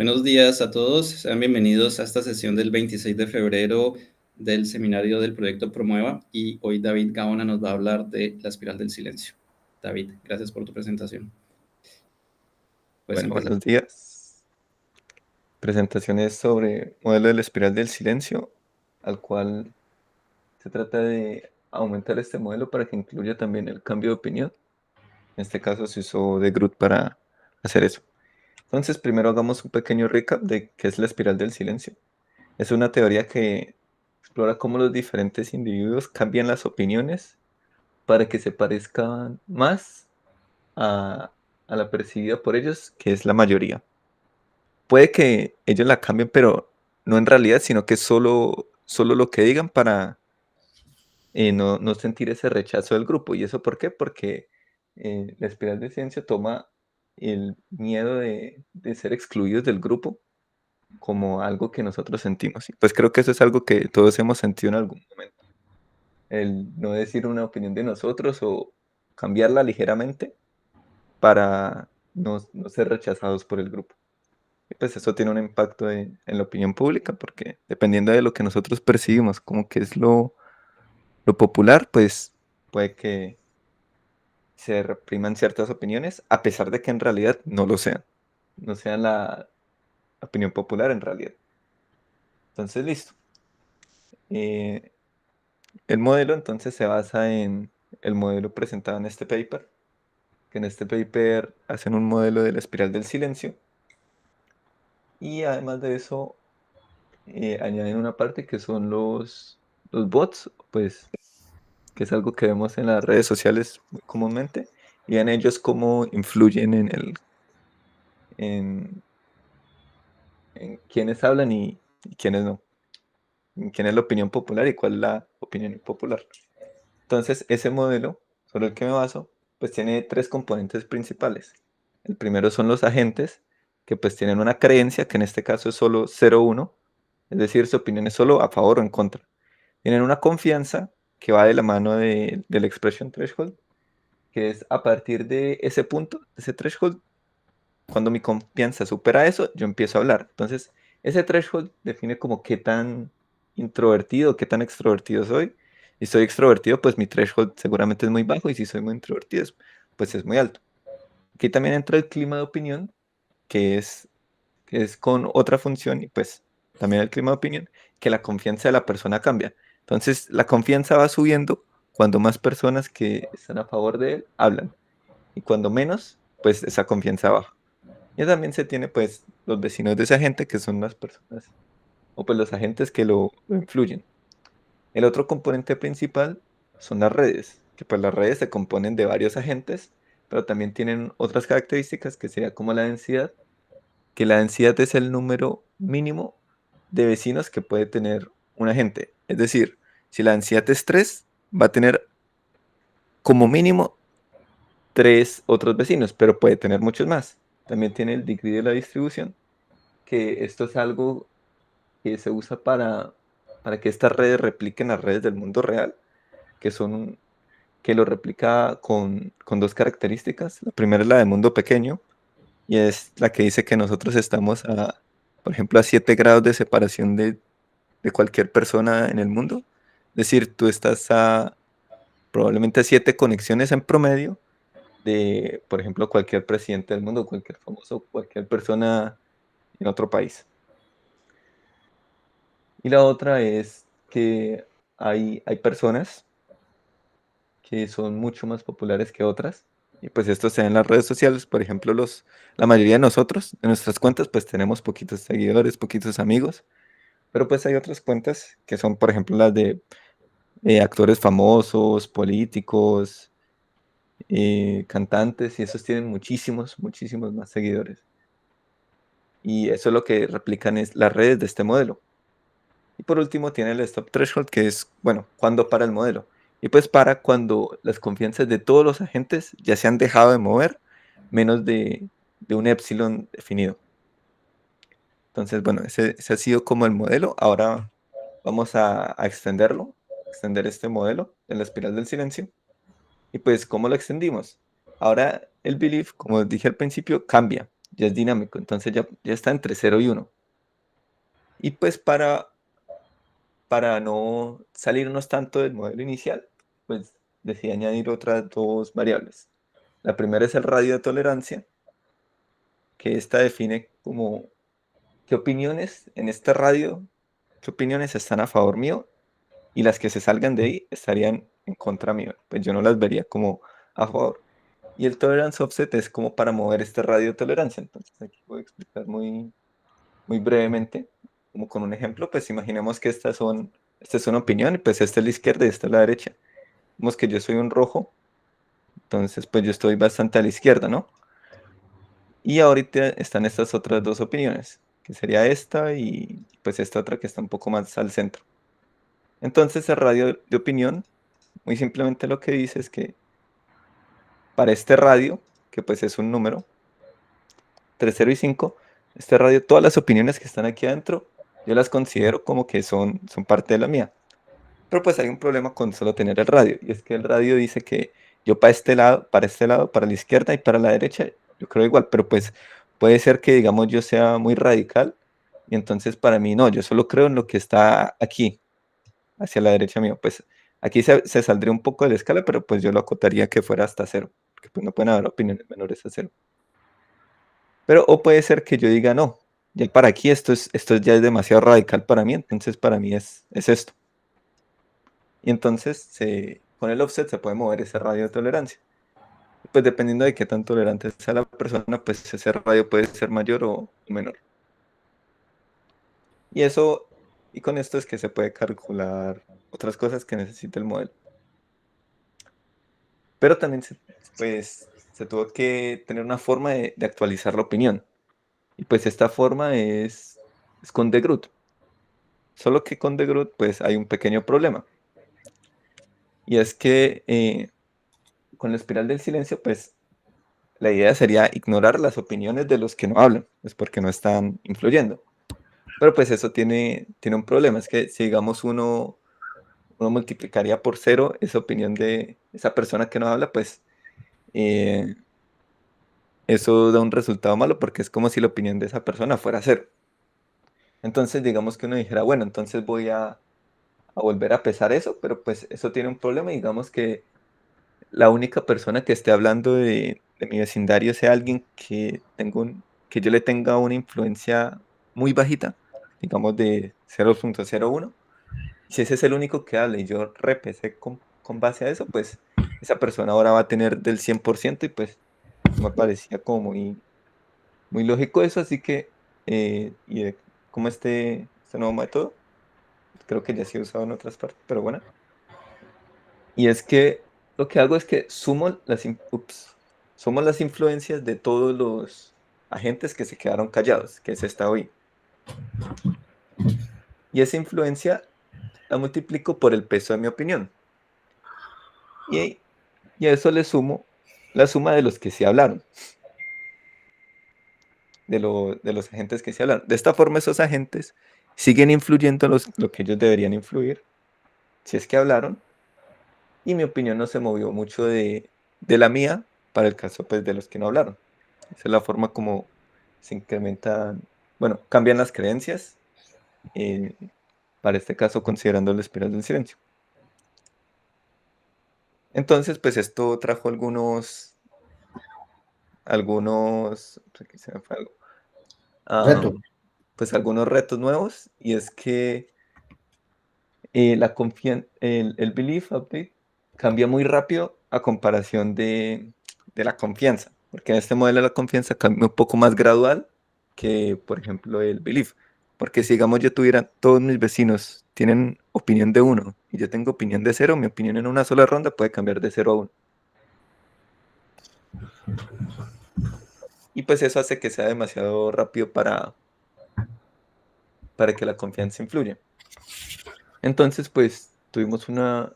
Buenos días a todos, sean bienvenidos a esta sesión del 26 de febrero del seminario del proyecto Promueva y hoy David Gaona nos va a hablar de la espiral del silencio. David, gracias por tu presentación. Puedes Bueno, empezar. buenos días. Presentaciones sobre modelo de la espiral del silencio, al cual se trata de aumentar este modelo para que incluya también el cambio de opinión. En este caso se usó de Groot para hacer eso. Entonces, primero hagamos un pequeño recap de qué es la espiral del silencio. Es una teoría que explora cómo los diferentes individuos cambian las opiniones para que se parezcan más a la percibida por ellos, que es la mayoría. Puede que ellos la cambien, pero no en realidad, sino que solo lo que digan para no sentir ese rechazo del grupo. ¿Y eso por qué? Porque la espiral de ciencia toma el miedo de ser excluidos del grupo como algo que nosotros sentimos. Y pues creo que eso es algo que todos hemos sentido en algún momento. El no decir una opinión de nosotros o cambiarla ligeramente para no ser rechazados por el grupo. Y pues eso tiene un impacto en la opinión pública, porque dependiendo de lo que nosotros percibimos como que es lo popular, pues puede que se repriman ciertas opiniones, a pesar de que en realidad no lo sean. No sean la opinión popular en realidad. Entonces, listo. Eh, el modelo entonces se basa en el modelo presentado en este paper, que en este paper hacen un modelo de la espiral del silencio. Y además de eso, añaden una parte que son los bots, pues que es algo que vemos en las redes sociales muy comúnmente, y en ellos cómo influyen en, en quiénes hablan y quiénes no, en quién es la opinión popular y cuál es la opinión impopular. Entonces, ese modelo sobre el que me baso, pues tiene tres componentes principales. El primero son los agentes, que pues tienen una creencia, que en este caso es solo 0,1, es decir, su opinión es solo a favor o en contra. Tienen una confianza que va de la mano del expression threshold, que es a partir de ese punto, de ese threshold, cuando mi confianza supera eso, yo empiezo a hablar. Entonces, ese threshold define como qué tan introvertido, qué tan extrovertido soy. Si soy extrovertido, pues mi threshold seguramente es muy bajo, y si soy muy introvertido, pues es muy alto. Aquí también entra el clima de opinión, que es, que es con otra función, y pues también el clima de opinión, que la confianza de la persona cambia. Entonces, la confianza va subiendo cuando más personas que están a favor de él hablan, y cuando menos, pues esa confianza baja. Y también se tiene pues los vecinos de esa gente, que son las personas, o pues los agentes que lo influyen. El otro componente principal son las redes, que pues las redes se componen de varios agentes, pero también tienen otras características, que sería como la densidad, que la densidad es el número mínimo de vecinos que puede tener un agente. Es decir, si la densidad es 3, va a tener como mínimo 3 otros vecinos, pero puede tener muchos más. También tiene el degree de la distribución, que esto es algo que se usa para que estas redes repliquen las redes del mundo real, que son que lo replica con dos características. La primera es la del mundo pequeño, y es la que dice que nosotros estamos por ejemplo, a 7 grados de separación de cualquier persona en el mundo. Es decir, tú estás probablemente a 7 conexiones en promedio de, por ejemplo, cualquier presidente del mundo, cualquier famoso, cualquier persona en otro país. Y la otra es que hay personas que son mucho más populares que otras. Y pues esto se da en las redes sociales. Por ejemplo, la mayoría de nosotros, en nuestras cuentas, pues tenemos poquitos seguidores, poquitos amigos. Pero pues hay otras cuentas que son, por ejemplo, las de actores famosos, políticos, cantantes, y esos tienen muchísimos, muchísimos más seguidores. Y eso es lo que replican es las redes de este modelo. Y por último tiene el stop threshold, que es, bueno, cuando para el modelo. Y pues para cuando las confianzas de todos los agentes ya se han dejado de mover menos de un epsilon definido. Entonces, bueno, ese ha sido como el modelo. Ahora vamos a extenderlo, extender este modelo de la espiral del silencio. Y pues, ¿cómo lo extendimos? Ahora el belief, como dije al principio, cambia. ya es dinámico, entonces ya está entre 0 y 1. Y pues para no salirnos tanto del modelo inicial, pues decidí añadir otras dos variables. La primera es el radio de tolerancia, que esta define como qué opiniones en este radio, qué opiniones están a favor mío y las que se salgan de ahí estarían en contra mío. Pues yo no las vería como a favor. Y el tolerance offset es como para mover este radio de tolerancia. Entonces aquí voy a explicar muy brevemente, como con un ejemplo. Pues imaginemos que esta es una opinión y pues esta es la izquierda y esta es la derecha. Vemos que yo soy un rojo, entonces pues yo estoy bastante a la izquierda, ¿no? Y ahorita están estas otras dos opiniones, que sería esta y pues esta otra que está un poco más al centro. Entonces el radio de opinión, muy simplemente lo que dice es que para este radio, que pues es un número, entre 0 y 5, este radio, todas las opiniones que están aquí adentro, yo las considero como que son parte de la mía. Pero pues hay un problema con solo tener el radio, y es que el radio dice que yo para este lado, para la izquierda y para la derecha, yo creo igual, pero pues puede ser que, digamos, yo sea muy radical, y entonces para mí no, yo solo creo en lo que está aquí, hacia la derecha mío. Pues aquí se saldría un poco de la escala, pero pues yo lo acotaría que fuera hasta 0, porque pues no pueden haber opiniones menores a 0. Pero o puede ser que yo diga, no, ya para aquí esto ya es demasiado radical para mí, entonces para mí es esto. Y entonces con el offset se puede mover ese radio de tolerancia. Pues dependiendo de qué tan tolerante sea la persona, pues ese radio puede ser mayor o menor. Y con esto es que se puede calcular otras cosas que necesita el modelo. Pero también pues, se tuvo que tener una forma de actualizar la opinión. Y pues esta forma es con deGroote. Solo que con deGroote pues hay un pequeño problema. Y es que con la espiral del silencio pues la idea sería ignorar las opiniones de los que no hablan, pues porque no están influyendo. Pero pues eso tiene un problema, es que si digamos uno multiplicaría por 0 esa opinión de esa persona que no habla, pues eso da un resultado malo porque es como si la opinión de esa persona fuera 0. Entonces digamos que uno dijera, bueno, entonces voy a volver a pesar eso, pero pues eso tiene un problema, digamos que la única persona que esté hablando de mi vecindario sea alguien que yo le tenga una influencia muy bajita, digamos de 0.01. Si ese es el único que habla y yo repesé con base a eso, pues esa persona ahora va a tener del 100% y pues me parecía como muy lógico eso, así que, como este nuevo método, creo que ya se ha usado en otras partes, pero bueno. Y es que lo que hago es que sumo las influencias de todos los agentes que se quedaron callados, que es esta OI. Y esa influencia la multiplico por el peso de mi opinión. Y a eso le sumo la suma de los que sí hablaron, de los agentes que sí hablaron. De esta forma, esos agentes siguen influyendo lo que ellos deberían influir, si es que hablaron, y mi opinión no se movió mucho de la mía para el caso pues, de los que no hablaron. Esa es la forma como se incrementan, bueno, cambian las creencias, eh, para este caso considerando la espiral del silencio. Entonces, pues esto trajo aquí se me fue algo. Reto. Pues algunos retos nuevos, y es que el belief update cambia muy rápido a comparación de la confianza, porque en este modelo de la confianza cambia un poco más gradual que, por ejemplo, el belief. Porque si, digamos, yo tuviera, todos mis vecinos tienen opinión de 1 y yo tengo opinión de 0, mi opinión en una sola ronda puede cambiar de 0 a 1. Y pues eso hace que sea demasiado rápido para que la confianza influya. Entonces, pues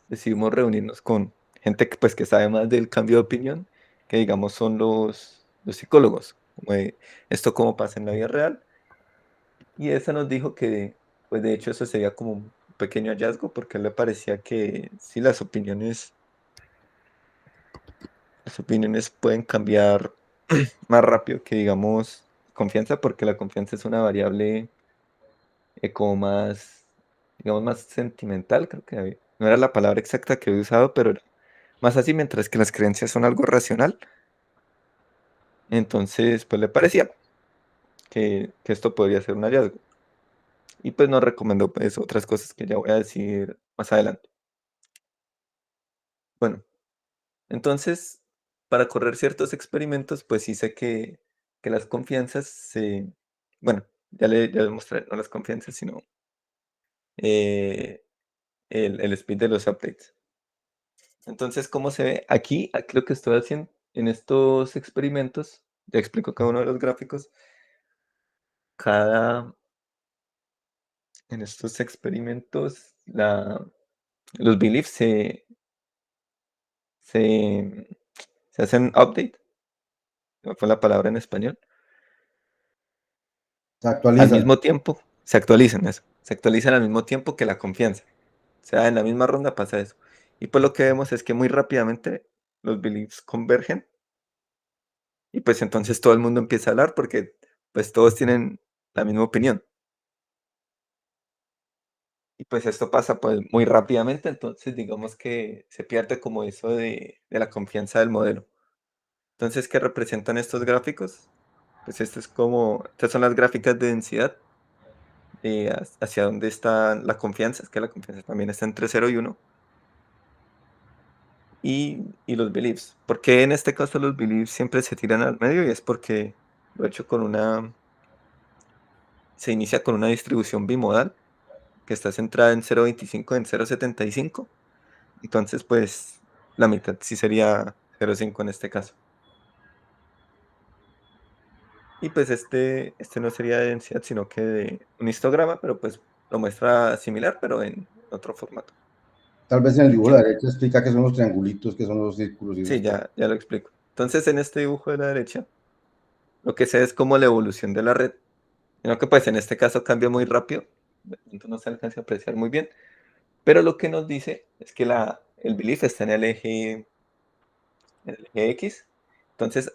decidimos reunirnos con gente que sabe más del cambio de opinión, que digamos son los psicólogos, como de esto cómo pasa en la vida real. Y esa nos dijo que, pues de hecho eso sería como un pequeño hallazgo, porque a él le parecía que sí, las opiniones pueden cambiar más rápido que, digamos, confianza porque la confianza es una variable como más, digamos, más sentimental, creo que no era la palabra exacta que he usado, pero era más así, mientras que las creencias son algo racional. Entonces, pues le parecía que esto podría ser un hallazgo. Y pues nos recomendó pues otras cosas que ya voy a decir más adelante. Bueno, entonces, para correr ciertos experimentos, pues hice que las confianzas se... Bueno, ya le mostré, no las confianzas, sino eh, el speed de los updates. Entonces, ¿cómo se ve? Aquí lo que estoy haciendo en estos experimentos, ya explico cada uno de los gráficos, cada, en estos experimentos, los beliefs se, se hacen update, no fue la palabra en español, Se al actualizan. mismo tiempo, se actualizan al mismo tiempo que la confianza. O sea, en la misma ronda pasa eso. Y pues lo que vemos es que muy rápidamente los beliefs convergen y pues entonces todo el mundo empieza a hablar porque pues todos tienen la misma opinión. Y pues esto pasa pues muy rápidamente, entonces digamos que se pierde como eso de la confianza del modelo. Entonces, ¿qué representan estos gráficos? Pues estas son las gráficas de densidad hacia dónde está la confianza, es que la confianza también está entre 0 y 1, y los beliefs. ¿Por qué en este caso los beliefs siempre se tiran al medio? Y es porque lo he hecho se inicia con una distribución bimodal que está centrada en 0,25 en 0,75. Entonces, pues la mitad sí sería 0,5 en este caso. Y pues este no sería de densidad, sino que de un histograma, pero pues lo muestra similar, pero en otro formato. Tal vez en el dibujo ¿Ok? de la derecha explica qué son los triangulitos, qué son los círculos y Sí, esas cosas. ya lo explico. Entonces, en este dibujo de la derecha, lo que se ve es como la evolución de la red, sino que pues en este caso cambia muy rápido, de pronto no se alcanza a apreciar muy bien, pero lo que nos dice es que el belief está en el eje X, entonces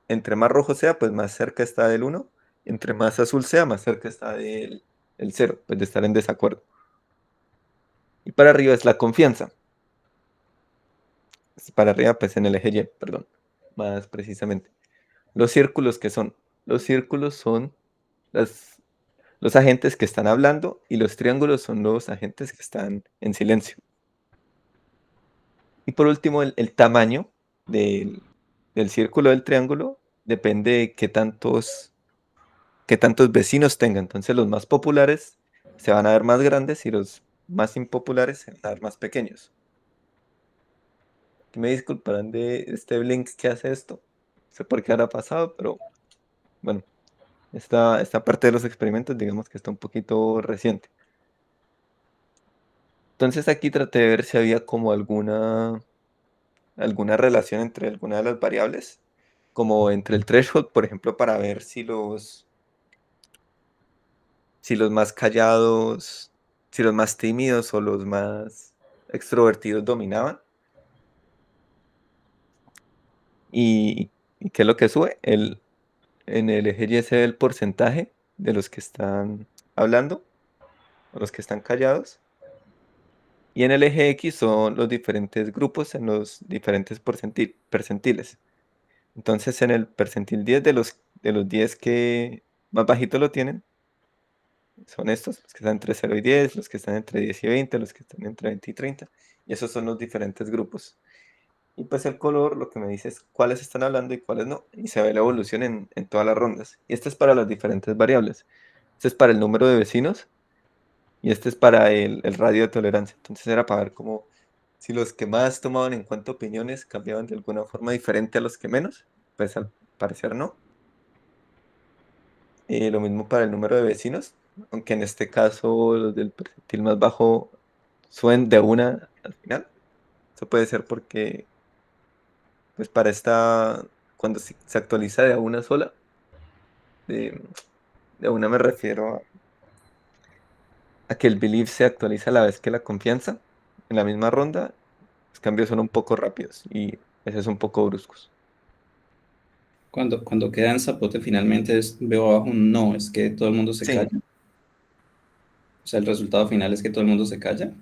entre más rojo sea, pues más cerca está del 1, entre más azul sea, más cerca está del 0, pues de estar en desacuerdo. Y para arriba es la confianza. Para arriba, pues en el eje Y, perdón, más precisamente. Los círculos, ¿qué son? Los círculos son los agentes que están hablando y los triángulos son los agentes que están en silencio. Y por último, el tamaño del círculo del triángulo depende de qué tantos vecinos tenga. Entonces los más populares se van a ver más grandes y los más impopulares se van a ver más pequeños. Aquí me disculparán de este Blink que hace esto. No sé por qué habrá pasado, pero bueno, esta parte de los experimentos, digamos que está un poquito reciente. Entonces aquí traté de ver si había como alguna relación entre alguna de las variables, como entre el threshold, por ejemplo, para ver si los más callados, si los más tímidos o los más extrovertidos dominaban. ¿Y qué es lo que sube? En el eje Y se ve el porcentaje de los que están hablando o los que están callados. Y en el eje X son los diferentes grupos en los diferentes percentiles. Entonces en el percentil 10 de los 10 que más bajito lo tienen, son estos, los que están entre 0 y 10, los que están entre 10 y 20, los que están entre 20 y 30. Y esos son los diferentes grupos. Y pues el color lo que me dice es cuáles están hablando y cuáles no. Y se ve la evolución en todas las rondas. Y este es para las diferentes variables. Este es para el número de vecinos y este es para el radio de tolerancia. Entonces era para ver cómo si los que más tomaban en cuenta opiniones cambiaban de alguna forma diferente a los que menos. Pues al parecer no. Lo mismo para el número de vecinos, aunque en este caso los del percentil más bajo suben de una al final. Eso puede ser porque, pues cuando se actualiza de a una sola, de, de una me refiero a que el belief se actualiza a la vez que la confianza en la misma ronda. Los cambios son un poco rápidos y a veces un poco bruscos. Cuando queda en zapote finalmente veo abajo un no, es que todo el mundo se Sí. calla. O sea, el resultado final es que todo el mundo se calla.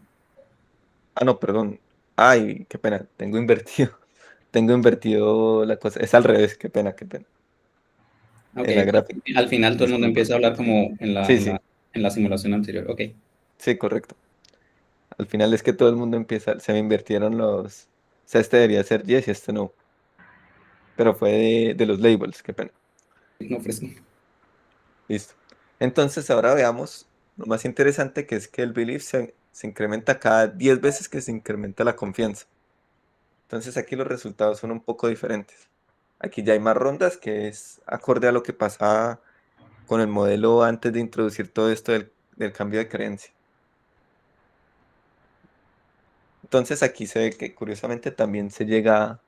Ah, no, perdón. Ay, qué pena. Tengo invertido. Tengo invertido la cosa. Es al revés. Qué pena, qué pena. Ok, En la gráfica. al final todo el mundo Disculpa. empieza a hablar como en Sí, sí. la simulación anterior. Ok, Sí, correcto. Al final es que todo el mundo empieza. Se me invirtieron los. O sea, este debería ser 10 y este no. Pero fue de los labels. Qué pena. no ofrezco. Listo. Entonces ahora veamos lo más interesante que es que el belief se incrementa cada 10 veces que se incrementa la confianza. Entonces aquí los resultados son un poco diferentes. Aquí ya hay más rondas que es acorde a lo que pasaba con el modelo antes de introducir todo esto del cambio de creencia. Entonces aquí se ve que curiosamente también se llega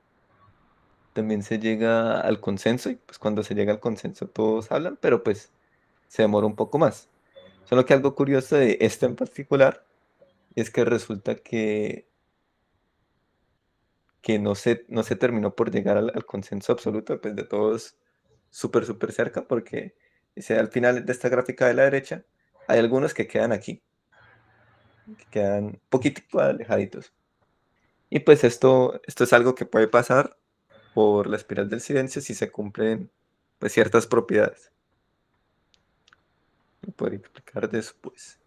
al consenso y pues cuando se llega al consenso todos hablan, pero pues se demora un poco más. Solo que algo curioso de este en particular es que resulta que no se terminó por llegar al consenso absoluto, pues de todos súper, súper cerca, porque dice, al final de esta gráfica de la derecha hay algunos que quedan aquí, que quedan un poquitico alejaditos. Y pues esto es algo que puede pasar por la espiral del silencio si se cumplen pues ciertas propiedades. Lo podría explicar después.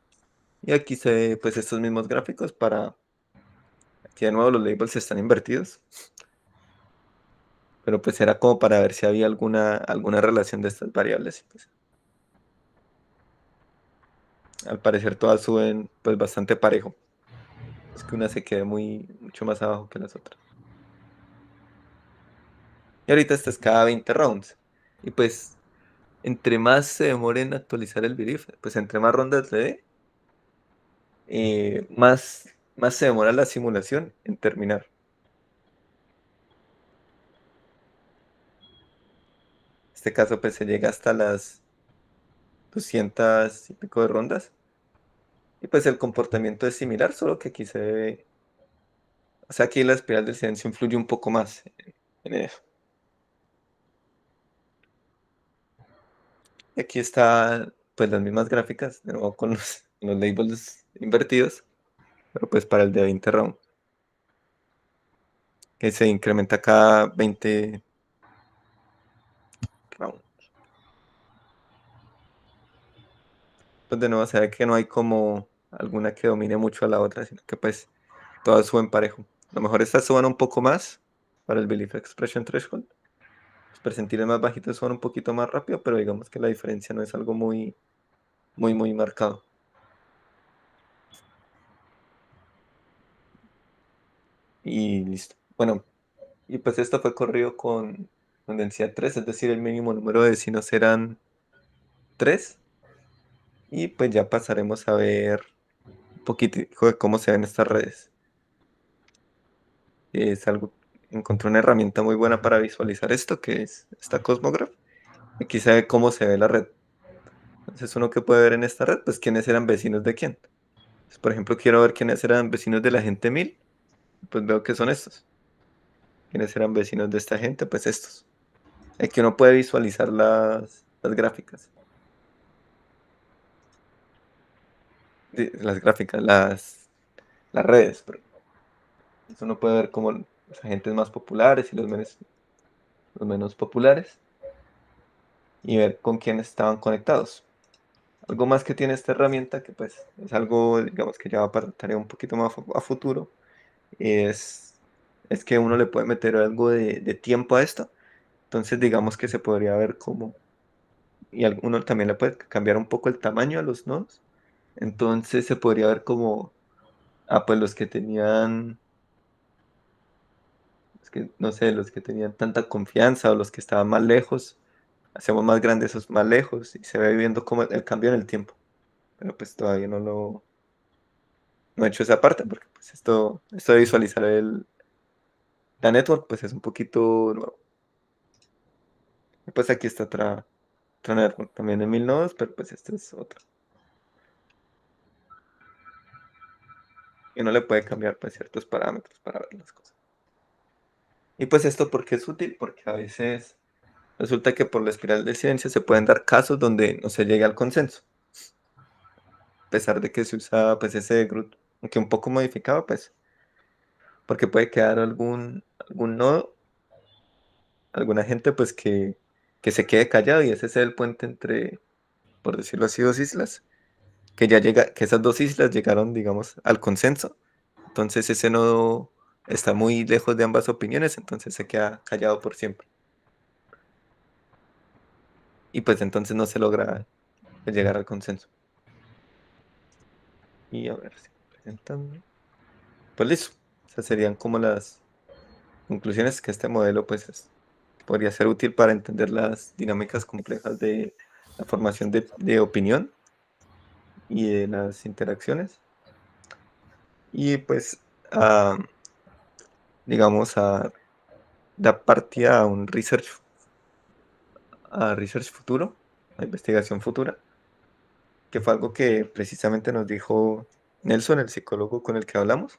Y aquí se ve pues estos mismos gráficos para, aquí de nuevo los labels están invertidos, pero pues era como para ver si había alguna relación de estas variables. Y, pues, al parecer todas suben pues bastante parejo. Es que una se quede mucho más abajo que las otras. Y ahorita esta es cada 20 rounds. Y pues entre más se demore en actualizar el belief, pues entre más rondas le dé, más se demora la simulación en terminar. En este caso pues se llega hasta las 200 y pico de rondas. Y pues el comportamiento es similar, solo que aquí se ve, o sea, aquí la espiral del silencio influye un poco más en eso. Y aquí está pues las mismas gráficas, de nuevo con los labels invertidos, pero pues para el de 20 rounds, que se incrementa cada 20 rounds. Pues de nuevo se ve que no hay como alguna que domine mucho a la otra, sino que pues todas suben parejo. A lo mejor estas suban un poco más para el Belief Expression Threshold. Los percentiles más bajitos suban un poquito más rápido, pero digamos que la diferencia no es algo muy, muy, muy marcado. Y listo. Bueno, y pues esto fue corrido con densidad 3, es decir, el mínimo número de vecinos eran 3. Y pues ya pasaremos a ver un poquitico de cómo se ven estas redes. Es algo, encontré una herramienta muy buena para visualizar esto, que es esta Cosmograph. Aquí se ve cómo se ve la red. Entonces uno que puede ver en esta red, pues quiénes eran vecinos de quién. Entonces, por ejemplo, quiero ver quiénes eran vecinos de la gente 1000, pues veo que son estos. ¿Quiénes eran vecinos de esta gente? Pues estos. Aquí uno puede visualizar las gráficas. Las gráficas, las redes. Pero entonces uno puede ver como los agentes más populares y los menos populares y ver con quiénes estaban conectados. Algo más que tiene esta herramienta, que pues es algo, digamos que ya va para tarea un poquito más a futuro, es que uno le puede meter algo de tiempo a esto. Entonces digamos que se podría ver como, y uno también le puede cambiar un poco el tamaño a los nodos. Entonces se podría ver como, pues los que tenían, no sé, los que tenían tanta confianza o los que estaban más lejos, hacemos más grandes esos más lejos y se ve viendo como el cambio en el tiempo. Pero pues todavía no he hecho esa parte porque pues esto de visualizar la network pues es un poquito nuevo. Y pues aquí está otra network también de 1000 nodos, pero pues esta es otra. Y uno le puede cambiar pues ciertos parámetros para ver las cosas. Y pues esto, ¿por qué es útil? Porque a veces resulta que por la espiral del silencio se pueden dar casos donde no se llegue al consenso. A pesar de que se usa pues ese de Groot, aunque un poco modificado, pues, porque puede quedar algún nodo, alguna gente pues que se quede callado y ese es el puente entre, por decirlo así, dos islas, que esas dos islas llegaron, digamos, al consenso. Entonces ese nodo está muy lejos de ambas opiniones, entonces se queda callado por siempre. Y pues entonces no se logra llegar al consenso. Y a ver si presentando. Pues listo. Esas serían como las conclusiones que este modelo pues podría ser útil para entender las dinámicas complejas de la formación de opinión y de las interacciones. Y pues digamos a dar partida a un research futuro, a investigación futura, que fue algo que precisamente nos dijo Nelson, el psicólogo con el que hablamos.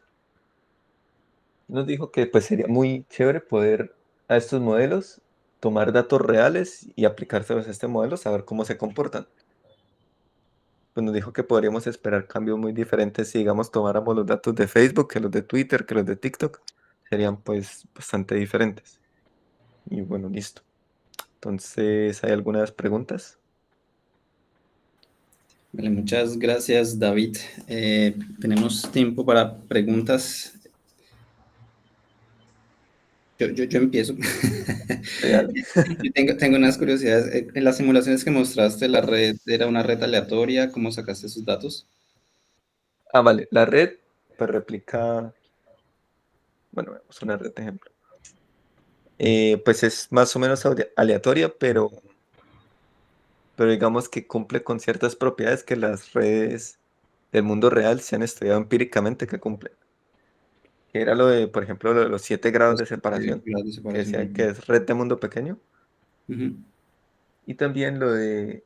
Nos dijo que pues sería muy chévere poder a estos modelos tomar datos reales y aplicárselos a este modelo, saber cómo se comportan. Pues nos dijo que podríamos esperar cambios muy diferentes si, digamos, tomáramos los datos de Facebook, que los de Twitter, que los de TikTok, serían pues bastante diferentes. Y bueno, listo. Entonces, ¿hay algunas preguntas? Vale, muchas gracias, David. Tenemos tiempo para preguntas. Yo empiezo. Sí, dale. Yo tengo unas curiosidades. En las simulaciones que mostraste, ¿la red era una red aleatoria? ¿Cómo sacaste esos datos? Vale. La red pues replica, bueno, veamos una red de ejemplo. Pues es más o menos aleatoria, pero digamos que cumple con ciertas propiedades que las redes del mundo real se han estudiado empíricamente que cumplen. Que era lo de, por ejemplo, lo de los 7 grados de separación, Grados de que decían separación. que es red de mundo pequeño, Ujú. y también lo de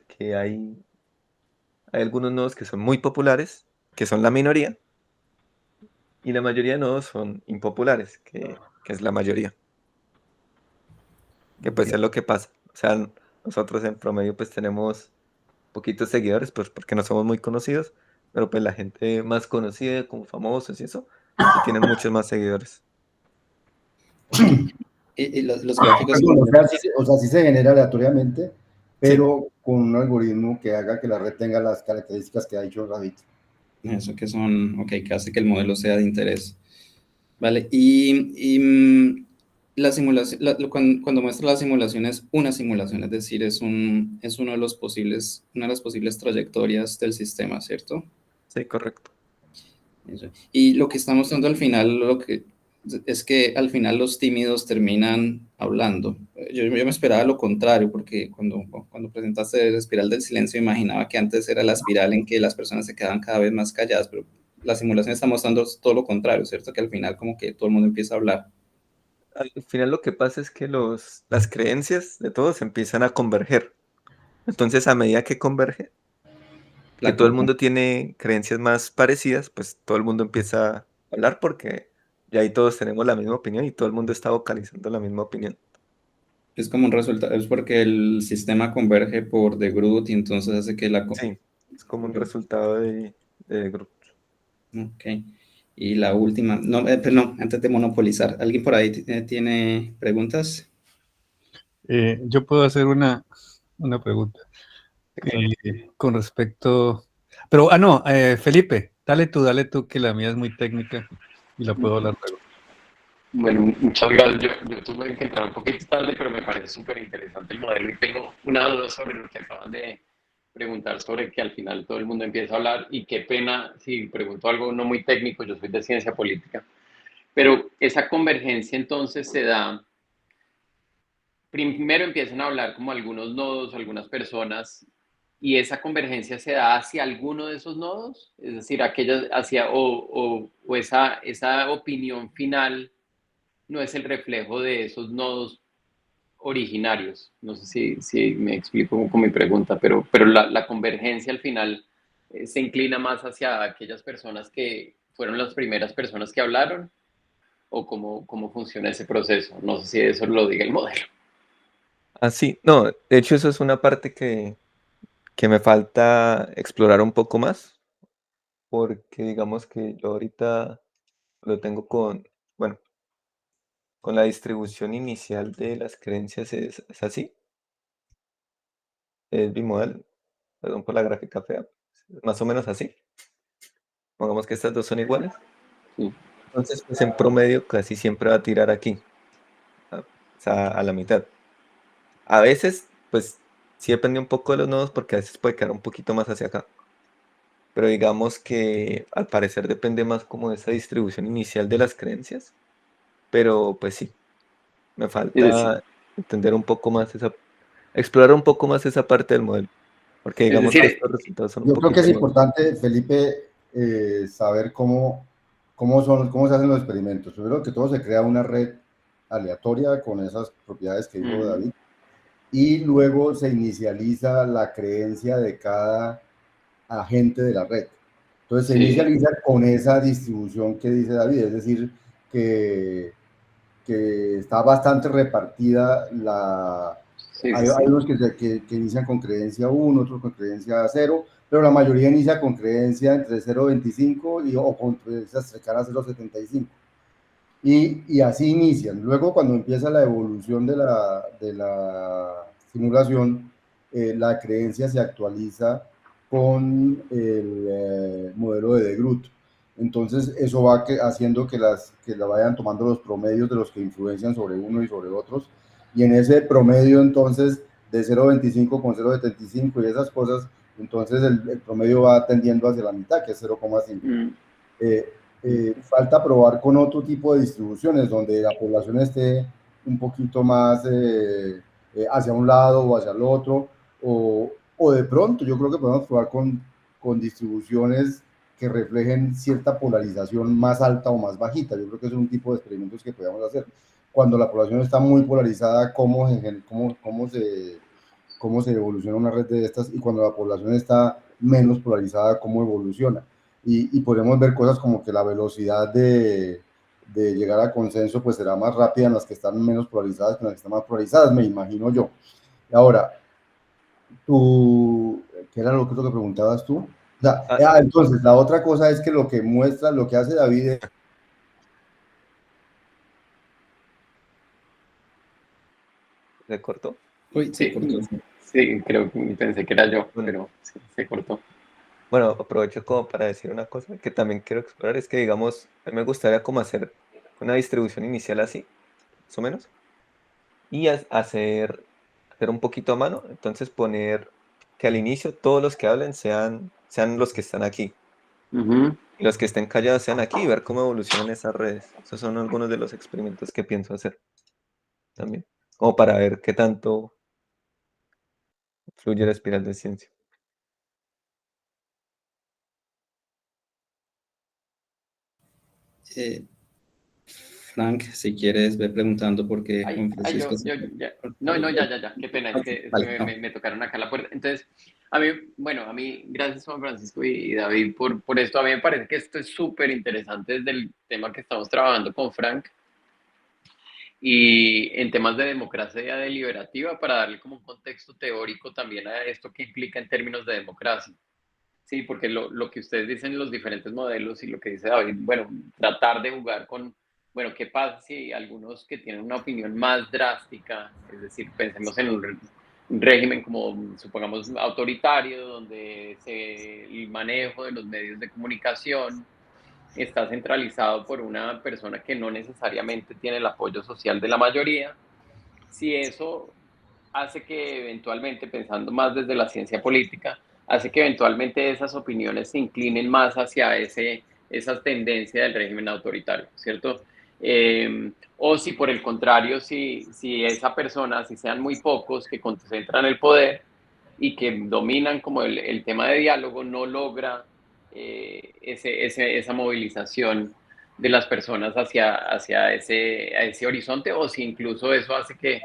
que hay algunos nodos que son muy populares, que son la minoría, y la mayoría de nodos son impopulares, que es la mayoría, que pues es lo que pasa. O sea, nosotros en promedio pues tenemos poquitos seguidores, pues porque no somos muy conocidos, pero pues la gente más conocida, como famosos y eso, sí tienen muchos más seguidores. Ok. Y los gráficos que Perdón, muestras, o sea, sí se genera aleatoriamente, Sí, pero con un algoritmo que haga que la red tenga las características que ha dicho David. eso que son, ok, que hace que el modelo sea de interés. Vale, la simulación, cuando muestra la simulación es una simulación, es decir, es uno de los posibles, una de las posibles trayectorias del sistema, ¿cierto? sí, correcto. Eso. Y lo que está mostrando al final, lo que es que al final los tímidos terminan hablando. Yo me esperaba lo contrario, porque cuando presentaste la espiral del silencio, imaginaba que antes era la espiral en que las personas se quedaban cada vez más calladas, pero la simulación está mostrando todo lo contrario, ¿cierto? Que al final como que todo el mundo empieza a hablar. Al final lo que pasa es que las creencias de todos empiezan a converger. Entonces, a medida que converge, que La todo el copa. mundo tiene creencias más parecidas, pues todo el mundo empieza a hablar porque ya ahí todos tenemos la misma opinión y todo el mundo está vocalizando la misma opinión. Es como un resultado, es porque el sistema converge por de Groot y entonces hace que Sí, es como un resultado de grupo. Ok. Y la última, no, pero no, antes de monopolizar, ¿alguien por ahí tiene preguntas? Yo puedo hacer una pregunta Sí, claro. con respecto. Pero, no, Felipe, dale tú, que la mía es muy técnica y la puedo hablar luego. Bueno, muchas gracias. Yo tuve que entrar un poquito tarde, pero me parece súper interesante el modelo y tengo una duda sobre lo que acabas de preguntar sobre que al final todo el mundo empieza a hablar y qué pena si pregunto algo no muy técnico, yo soy de ciencia política, pero esa convergencia entonces se da, primero empiezan a hablar como algunos nodos, algunas personas y esa convergencia se da hacia alguno de esos nodos, es decir, aquellas hacia o esa opinión final no es el reflejo de esos nodos originarios. No sé si me explico con mi pregunta, pero la convergencia al final se inclina más hacia aquellas personas que fueron las primeras personas que hablaron o cómo funciona ese proceso. No sé si eso lo diga el modelo. Ah, sí, no, de hecho eso es una parte que me falta explorar un poco más, porque digamos que yo ahorita lo tengo bueno, con la distribución inicial de las creencias es así, es bimodal, perdón por la gráfica fea, más o menos así. Pongamos que estas dos son iguales. Sí. Entonces, pues en promedio casi siempre va a tirar aquí, o sea, a la mitad. A veces, pues sí depende un poco de los nodos porque a veces puede quedar un poquito más hacia acá. Pero digamos que al parecer depende más como de esa distribución inicial de las creencias. Pero pues sí, me Es decir, falta entender un poco más explorar un poco más esa parte del modelo. Porque es digamos que decir, estos resultados son un Yo creo que poquito es más. importante, Felipe, saber cómo se hacen los experimentos. Primero que todo se crea una red aleatoria con esas propiedades que dijo David, y luego se inicializa la creencia de cada agente de la red. Entonces se sí, inicializa con esa distribución que dice David, es decir, que, que está bastante repartida sí, sí, hay sí. unos que inician con creencia 1, otros con creencia 0, pero la mayoría inicia con creencia entre 0,25 o con creencias cercanas a 0,75. Y así inician. Luego, cuando empieza la evolución de la simulación, la creencia se actualiza con el modelo de Groot. Entonces, eso va haciendo que la vayan tomando los promedios de los que influencian sobre uno y sobre otros. Y en ese promedio, entonces, de 0,25 con 0,75 y esas cosas, entonces el promedio va tendiendo hacia la mitad, que es 0,5. Mm. Falta probar con otro tipo de distribuciones donde la población esté un poquito más hacia un lado o hacia el otro, o de pronto yo creo que podemos probar con distribuciones que reflejen cierta polarización más alta o más bajita. Yo creo que es un tipo de experimentos que podemos hacer. Cuando la población está muy polarizada, cómo se evoluciona una red de estas, y cuando la población está menos polarizada, cómo evoluciona. Y podemos ver cosas como que la velocidad de llegar a consenso pues será más rápida en las que están menos polarizadas que en las que están más polarizadas, me imagino yo. Ahora, ¿qué era lo que preguntabas tú? O sea, Ah, entonces, la otra cosa es que lo que muestra, lo que hace David es... ¿se cortó? Uy, se Sí, cortó. sí, creo que pensé que era yo, Bueno, pero sí, se cortó. bueno, aprovecho como para decir una cosa que también quiero explorar, es que digamos, a mí me gustaría como hacer una distribución inicial así, más o menos, y hacer un poquito a mano, entonces poner que al inicio todos los que hablen sean los que están aquí, Ujú. y los que estén callados sean aquí, y ver cómo evolucionan esas redes. Esos son algunos de los experimentos que pienso hacer también, como para ver qué tanto fluye la espiral de ciencia. Eh, Frank, si quieres, ve preguntando porque Ay, Juan ay, Francisco se ya. No, cortó. no, ya. Qué pena, Ok, es que vale, no. me tocaron acá la puerta. Entonces, a mí, gracias Juan Francisco y David por esto. A mí me parece que esto es súper interesante desde el tema que estamos trabajando con Frank y en temas de democracia deliberativa para darle como un contexto teórico también a esto que implica en términos de democracia. Sí, porque lo que ustedes dicen en los diferentes modelos y lo que dice David, bueno, tratar de jugar con, bueno, ¿qué pasa si algunos que tienen una opinión más drástica, es decir, pensemos en un régimen como, supongamos, autoritario, donde el manejo de los medios de comunicación está centralizado por una persona que no necesariamente tiene el apoyo social de la mayoría, si eso hace que eventualmente, pensando más desde la ciencia política, hace que eventualmente esas opiniones se inclinen más hacia esa tendencia del régimen autoritario, ¿cierto? O si por el contrario, si esa persona, si sean muy pocos que concentran el poder y que dominan como el tema de diálogo, no logra esa movilización de las personas hacia ese horizonte, o si incluso eso hace que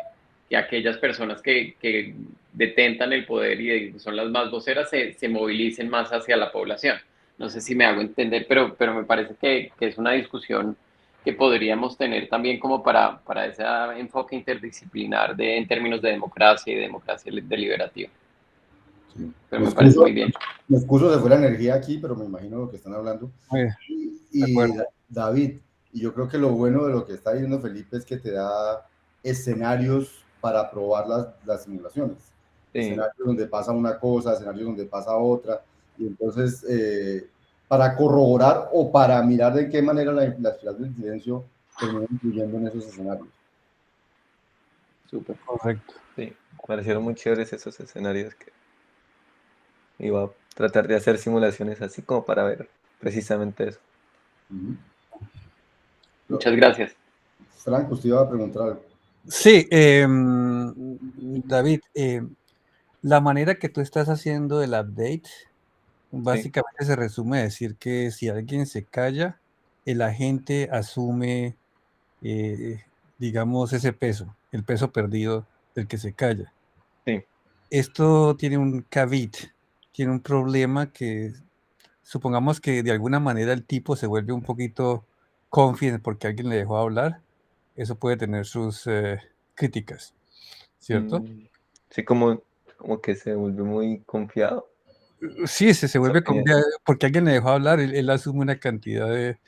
aquellas personas que detentan el poder y son las más voceras se movilicen más hacia la población. No sé si me hago entender, pero me parece que es una discusión que podríamos tener también como para ese enfoque interdisciplinar en términos de democracia y democracia deliberativa. Sí. Pero me parece muy bien. Me excuso, se fue la energía aquí, pero me imagino lo que están hablando. Y David, y yo creo que lo bueno de lo que está diciendo Felipe es que te da escenarios para probar las simulaciones. Sí. Escenarios donde pasa una cosa, escenarios donde pasa otra, y entonces para corroborar o para mirar de qué manera la espiral del silencio termina influyendo en esos escenarios. Súper. Correcto. Sí, parecieron muy chéveres esos escenarios que iba a tratar de hacer simulaciones así como para ver precisamente eso. Muchas gracias. Franco, usted iba a preguntar algo. Sí, David, la manera que tú estás haciendo el update básicamente se resume a decir que si alguien se calla, el agente asume, digamos, ese peso, el peso perdido del que se calla. Sí. Esto tiene un caveat, tiene un problema que supongamos que de alguna manera el tipo se vuelve un poquito confident porque alguien le dejó hablar, eso puede tener sus críticas, ¿cierto? Sí, como que se vuelve muy confiado. Sí, se vuelve confiado porque alguien le dejó hablar, él asume una cantidad de...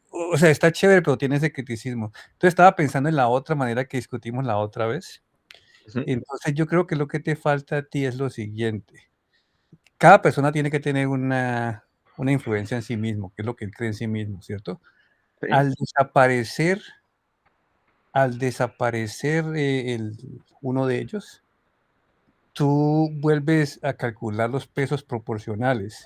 o sea, está chévere, pero tiene ese criticismo. Entonces estaba pensando en la otra manera que discutimos la otra vez. Entonces yo creo que lo que te falta a ti es lo siguiente. Cada persona tiene que tener una influencia en sí mismo, que es lo que él cree en sí mismo, ¿cierto? Sí. Al desaparecer uno de ellos, tú vuelves a calcular los pesos proporcionales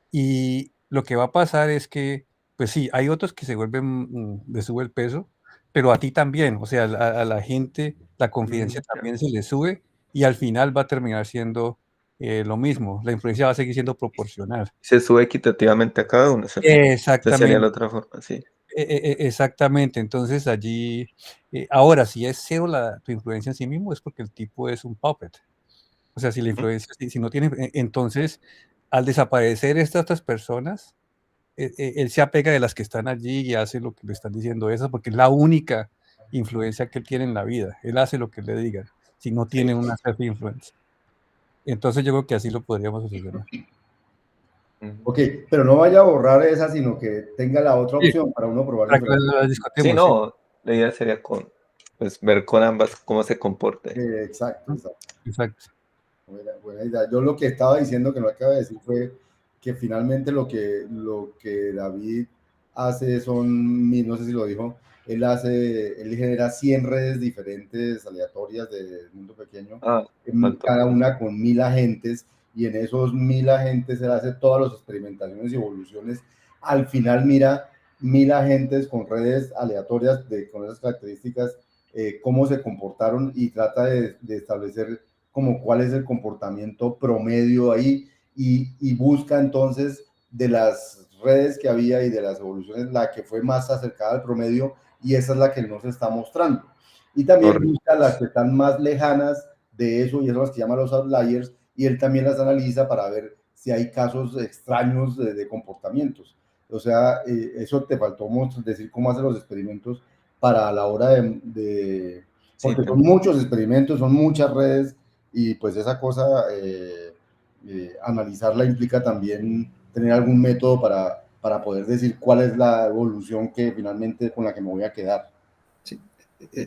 y lo que va a pasar es que, pues sí, hay otros que se vuelven, le sube el peso, pero a ti también, o sea, a la gente la confidencia también se le sube y al final va a terminar siendo lo mismo, la influencia va a seguir siendo proporcional. Se sube equitativamente a cada uno. Esa sería la otra forma, sí. Exactamente, entonces allí, ahora, si es cero tu influencia en sí mismo, es porque el tipo es un puppet. O sea, si la influencia, si no tiene, entonces, al desaparecer estas otras personas, él se apega de las que están allí y hace lo que le están diciendo esas, porque es la única influencia que él tiene en la vida. Él hace lo que le digan, si no tiene una self-influence. Entonces yo creo que así lo podríamos solucionar. Ok, pero no vaya a borrar esa, sino que tenga la otra opción para uno probar. Sí, no, la idea sería ver con ambas cómo se comporte. Exacto. Buena idea. Yo lo que estaba diciendo, que no acabo de decir, fue que finalmente lo que David hace no sé si lo dijo, él genera 100 redes diferentes, aleatorias del mundo pequeño, cada una con 1000 agentes, y en esos 1000 agentes él hace todas las experimentaciones y evoluciones. Al final mira 1000 agentes con redes aleatorias con esas características, cómo se comportaron, y trata de establecer como cuál es el comportamiento promedio ahí, y busca entonces de las redes que había y de las evoluciones la que fue más acercada al promedio, y esa es la que nos está mostrando. Y también busca las que están más lejanas de eso, y esas son las que llaman los outliers, y él también las analiza para ver si hay casos extraños de comportamientos. O sea, eso te faltó decir cómo hace los experimentos para a la hora porque son muchos experimentos, son muchas redes, y pues esa cosa, analizarla implica también tener algún método para poder decir cuál es la evolución que finalmente con la que me voy a quedar. Sí,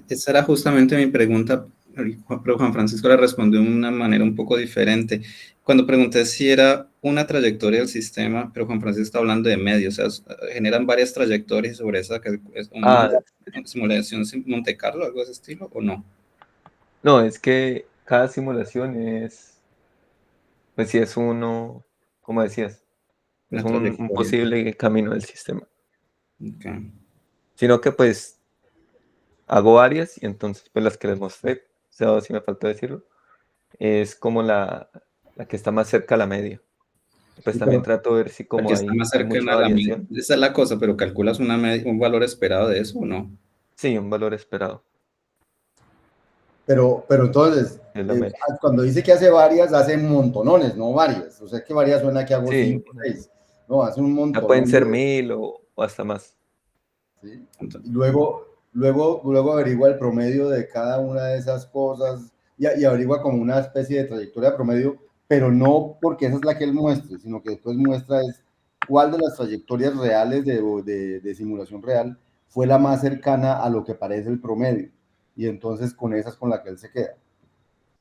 esa era justamente mi pregunta, pero Juan Francisco la respondió de una manera un poco diferente. Cuando pregunté si era una trayectoria del sistema, pero Juan Francisco está hablando de medios, o sea, generan varias trayectorias sobre esa, que es una simulación Monte Carlo, algo de ese estilo, ¿o no? No, es que cada simulación pues sí es uno, como decías, es un posible camino del sistema. Okay. Sino que pues hago varias, y entonces pues las que les mostré, o sea, si me faltó decirlo, es como la que está más cerca a la media. Pues también trato de ver si como hay mucha variación. Esa es la cosa, pero ¿calculas un valor esperado de eso o no? Sí, un valor esperado. Pero entonces, cuando dice que hace varias, hace montonones, no varias. O sea, que varias suena que hago 5 o 6. No, hace un montón. Pueden ser 1000 o hasta más. ¿sí? Entonces, Y luego averigua el promedio de cada una de esas cosas y averigua como una especie de trayectoria promedio, pero no porque esa es la que él muestre, sino que después muestra es cuál de las trayectorias reales de simulación real fue la más cercana a lo que parece el promedio. Y entonces con esa es con la que él se queda.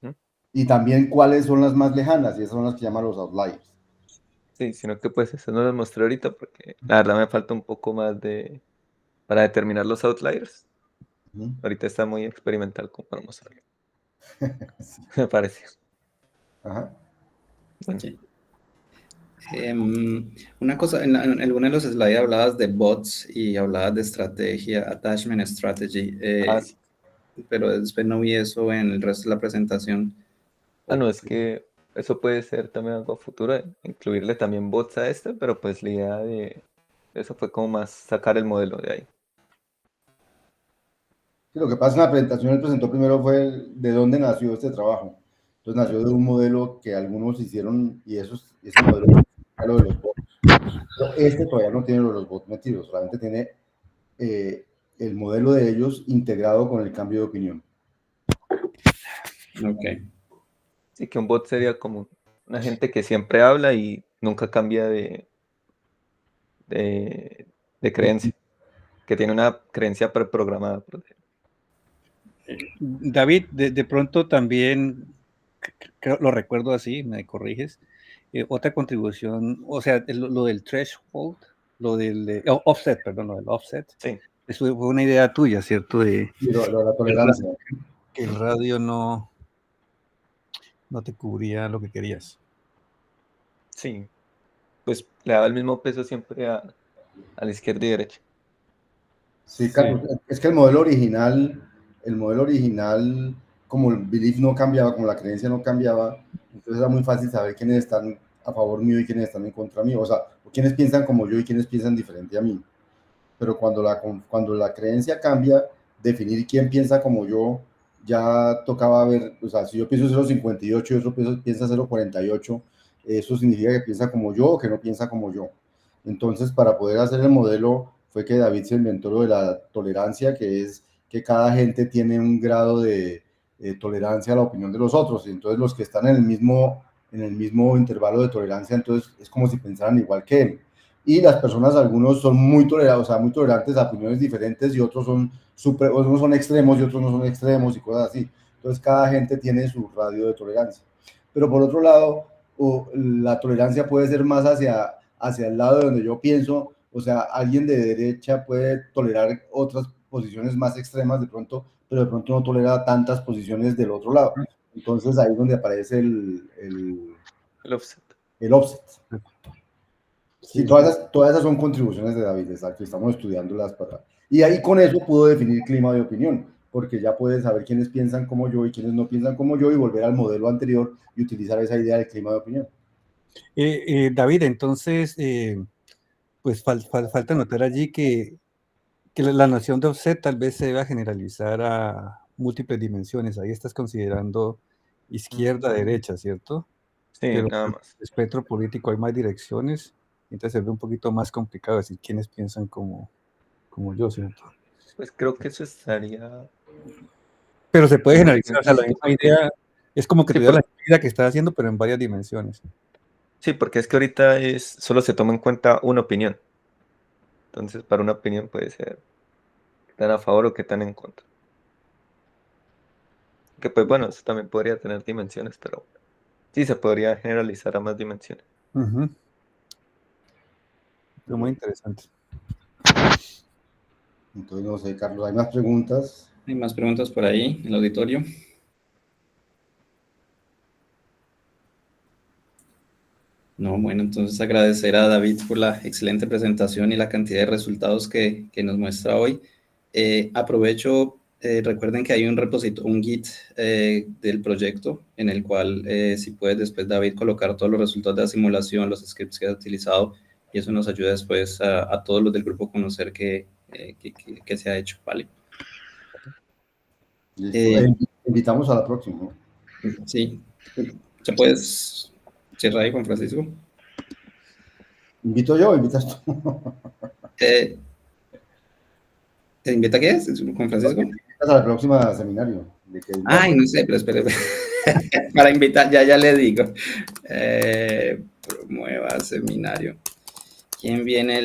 ¿Mm? Y también cuáles son las más lejanas, y esas son las que llaman los outliers. Sí, sino que pues eso no lo mostré ahorita porque la verdad me falta un poco más para determinar los outliers. Ujú. Ahorita está muy experimental como para mostrarlo. Me parece. Ajá. Bueno, sí. Una cosa, en alguno de los slides hablabas de bots y hablabas de estrategia, attachment strategy, sí. pero después no vi eso en el resto de la presentación. No, es que eso puede ser también algo a futuro, incluirle también bots a este, pero pues la idea de eso fue como más sacar el modelo de ahí. Sí, lo que pasa en la presentación, él presentó primero fue de dónde nació este trabajo. Entonces nació de un modelo que algunos hicieron y ese modelo es lo de los bots. Pero este todavía no tiene lo de los bots metidos, solamente tiene el modelo de ellos integrado con el cambio de opinión. Ok, Sí, que un bot sería como una gente que siempre habla y nunca cambia de, de creencia, que tiene una creencia preprogramada, por decirlo. David, de pronto también, lo recuerdo así, me corriges, otra contribución, o sea, lo del threshold, lo del offset, perdón, lo del offset, Sí, eso fue una idea tuya, ¿cierto? Y lo de la El tolerancia. que el radio no te cubría lo que querías. sí, pues le daba el mismo peso siempre a la izquierda y derecha. Sí, Sí. Carlos, es que el modelo original, como el belief no cambiaba, como la creencia no cambiaba, entonces era muy fácil saber quiénes están a favor mío y quiénes están en contra mío, o sea, quiénes piensan como yo y quiénes piensan diferente a mí. Pero cuando la creencia cambia, definir quién piensa como yo, ya tocaba ver, o sea, si yo pienso 0,58 y otro piensa 0,48, eso significa que piensa como yo o que no piensa como yo. Entonces, para poder hacer el modelo, fue que David se inventó lo de la tolerancia, que es que cada gente tiene un grado de tolerancia a la opinión de los otros, y entonces los que están en el mismo intervalo de tolerancia, entonces es como si pensaran igual que él. Y las personas, algunos son muy tolerantes, o sea, muy tolerantes a opiniones diferentes y otros son unos son extremos y otros no son extremos y cosas así. Entonces, cada gente tiene su radio de tolerancia. Pero por otro lado, la tolerancia puede ser más hacia el lado de donde yo pienso, o sea, alguien de derecha puede tolerar otras posiciones más extremas de pronto, pero de pronto no tolera tantas posiciones del otro lado. Entonces, ahí es donde aparece El offset. el offset. Sí, Sí. todas esas son contribuciones de David, exacto, estamos estudiándolas para... Y ahí con eso puedo definir clima de opinión, porque ya puedes saber quiénes piensan como yo y quiénes no piensan como yo y volver al modelo anterior y utilizar esa idea del clima de opinión. David, entonces, pues falta notar allí que la noción de offset tal vez se deba generalizar a múltiples dimensiones. Ahí estás considerando izquierda, derecha, ¿cierto? Sí, Pero nada en el más. espectro político hay más direcciones, entonces se ve un poquito más complicado decir quiénes piensan como yo, ¿cierto? Pues creo que eso estaría Pero se puede un poquito generalizar, o sea, la implícito misma porque, idea es como que sí, te da la idea que estás haciendo, pero en varias dimensiones. sí, porque es que ahorita solo se toma en cuenta una opinión. Entonces, para una opinión puede ser qué tan a favor o qué tan en contra. Que pues bueno, eso también podría tener dimensiones, pero sí se podría generalizar a más dimensiones. Ujú. Fue muy interesante. Entonces, no sé, Carlos, ¿hay más preguntas? ¿hay más preguntas por ahí en el auditorio? No, bueno, entonces agradecer a David por la excelente presentación y la cantidad de resultados que nos muestra hoy. Aprovecho, recuerden que hay un Git del proyecto en el cual si puedes después, David, colocar todos los resultados de la simulación, los scripts que has utilizado, y eso nos ayuda después a todos los del grupo a conocer qué se ha hecho, ¿vale? Listo. Eh, Invitamos a la próxima, ¿no? sí, ya puedes cerrar ahí, Juan Francisco. ¿Invito yo o invitas tú? Eh, ¿Te invita qué es? ¿Con Francisco? Hasta el próximo seminario. Ay, no sé, pero espere. Para invitar, ya le digo. Promueva seminario. ¿Quién viene